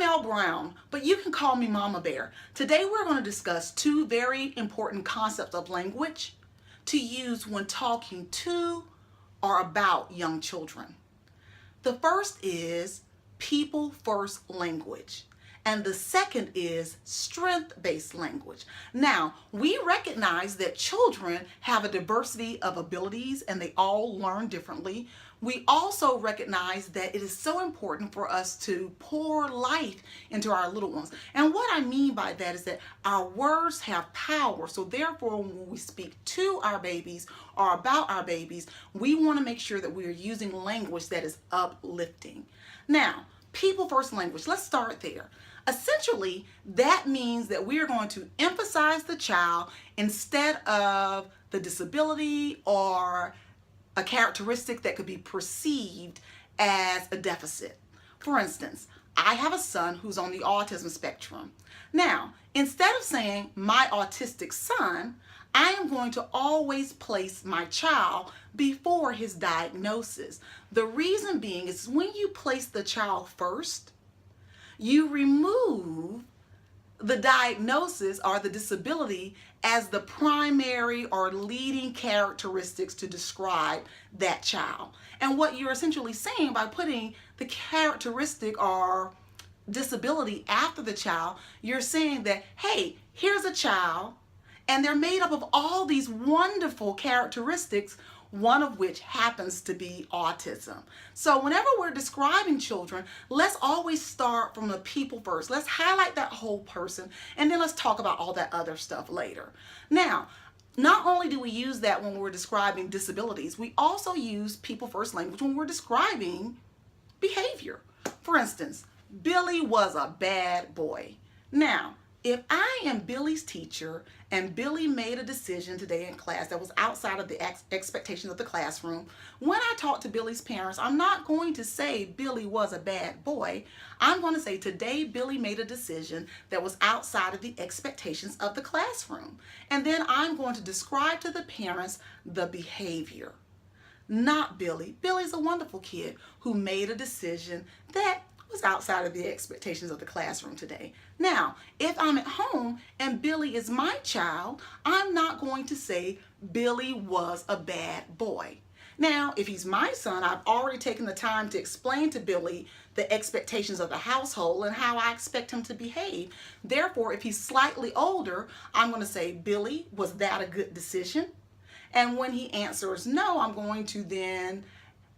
Elle Brown, but you can call me Mama Bear. Today we're going to discuss two very important concepts of language to use when talking to or about young children. The first is people first language, and the second is strength-based language. Now, we recognize that children have a diversity of abilities and they all learn differently. We also recognize that it is so important for us to pour life into our little ones. And what I mean by that is that our words have power. So therefore, when we speak to our babies or about our babies, we want to make sure that we are using language that is uplifting. Now, people first language, let's start there. Essentially, that means that we are going to emphasize the child instead of the disability or a characteristic that could be perceived as a deficit. For instance, I have a son who's on the autism spectrum. Now, instead of saying my autistic son, I am going to always place my child before his diagnosis. The reason being is when you place the child first, you remove the diagnosis or the disability as the primary or leading characteristics to describe that child. And what you're essentially saying by putting the characteristic or disability after the child, you're saying that, hey, here's a child and they're made up of all these wonderful characteristics, one of which happens to be autism. So whenever we're describing children, let's always start from the people first. Let's highlight that whole person, and then let's talk about all that other stuff later. Now, not only do we use that when we're describing disabilities, we also use people first language when we're describing behavior. For instance, Billy was a bad boy. Now, if I am Billy's teacher and Billy made a decision today in class that was outside of the expectations of the classroom, when I talk to Billy's parents, I'm not going to say Billy was a bad boy. I'm going to say today Billy made a decision that was outside of the expectations of the classroom. And then I'm going to describe to the parents the behavior. Not Billy. Billy's a wonderful kid who made a decision that was outside of the expectations of the classroom today. Now, if I'm at home and Billy is my child, I'm not going to say Billy was a bad boy. Now, if he's my son, I've already taken the time to explain to Billy the expectations of the household and how I expect him to behave. Therefore, if he's slightly older, I'm going to say, Billy, was that a good decision? And when he answers no, I'm going to then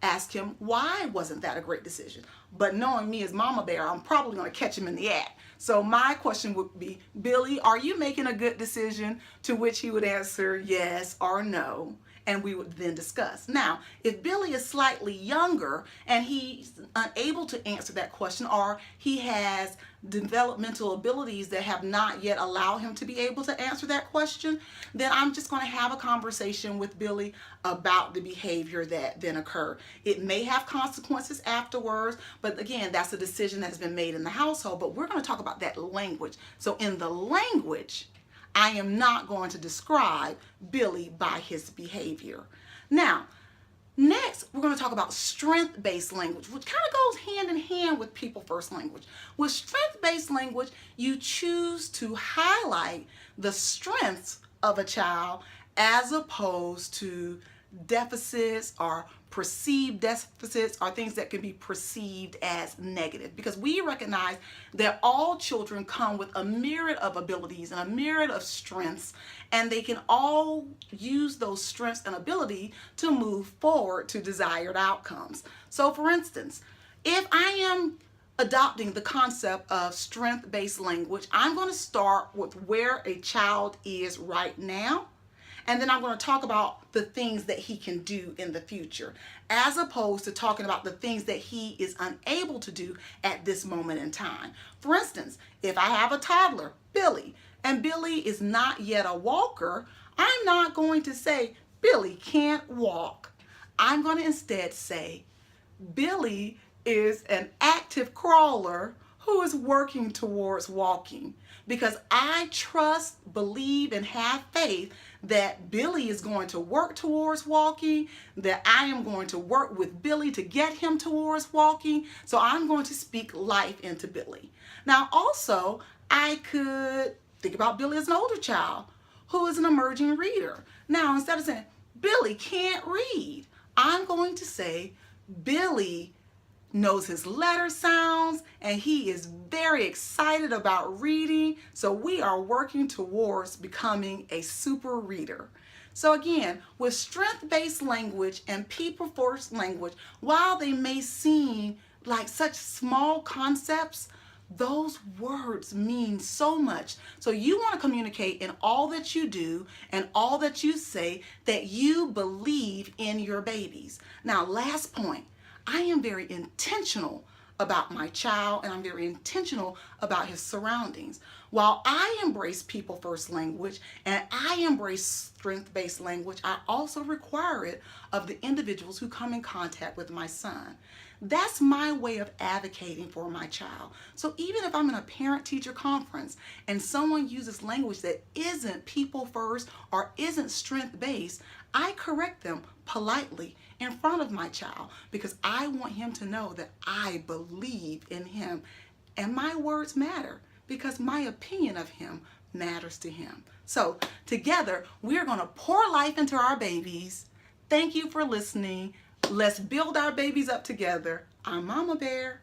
ask him, why wasn't that a great decision? But knowing me as Mama Bear, I'm probably going to catch him in the act. So my question would be, Billy, are you making a good decision? To which he would answer yes or no. And we would then discuss. Now, if Billy is slightly younger and he's unable to answer that question, or he has developmental abilities that have not yet allowed him to be able to answer that question, then I'm just going to have a conversation with Billy about the behavior that then occurred. It may have consequences afterwards, but again, that's a decision that has been made in the household, but we're going to talk about that language. So in the language, I am not going to describe Billy by his behavior. Now, next, we're going to talk about strength-based language, which kind of goes hand in hand with people-first language. With strength-based language, you choose to highlight the strengths of a child as opposed to deficits or perceived deficits or things that can be perceived as negative, because we recognize that all children come with a myriad of abilities and a myriad of strengths, and they can all use those strengths and ability to move forward to desired outcomes. So for instance, if I am adopting the concept of strength-based language, I'm going to start with where a child is right now. And then I'm going to talk about the things that he can do in the future, as opposed to talking about the things that he is unable to do at this moment in time. For instance, if I have a toddler, Billy, and Billy is not yet a walker, I'm not going to say, Billy can't walk. I'm going to instead say, Billy is an active crawler who is working towards walking, because I trust, believe, and have faith that Billy is going to work towards walking, that I am going to work with Billy to get him towards walking. So I'm going to speak life into Billy. Now also, I could think about Billy as an older child who is an emerging reader. Now instead of saying, Billy can't read, I'm going to say, Billy knows his letter sounds and he is very excited about reading. So we are working towards becoming a super reader. So again, with strength-based language and people-first language, while they may seem like such small concepts, those words mean so much. So you want to communicate in all that you do and all that you say that you believe in your babies. Now, last point, I am very intentional about my child and I'm very intentional about his surroundings. While I embrace people first language and I embrace strength-based language, I also require it of the individuals who come in contact with my son. That's my way of advocating for my child. So even if I'm in a parent-teacher conference and someone uses language that isn't people first or isn't strength-based, I correct them politely in front of my child because I want him to know that I believe in him and my words matter because my opinion of him matters to him. So together, we're going to pour life into our babies. Thank you for listening. Let's build our babies up together. I'm Mama Bear.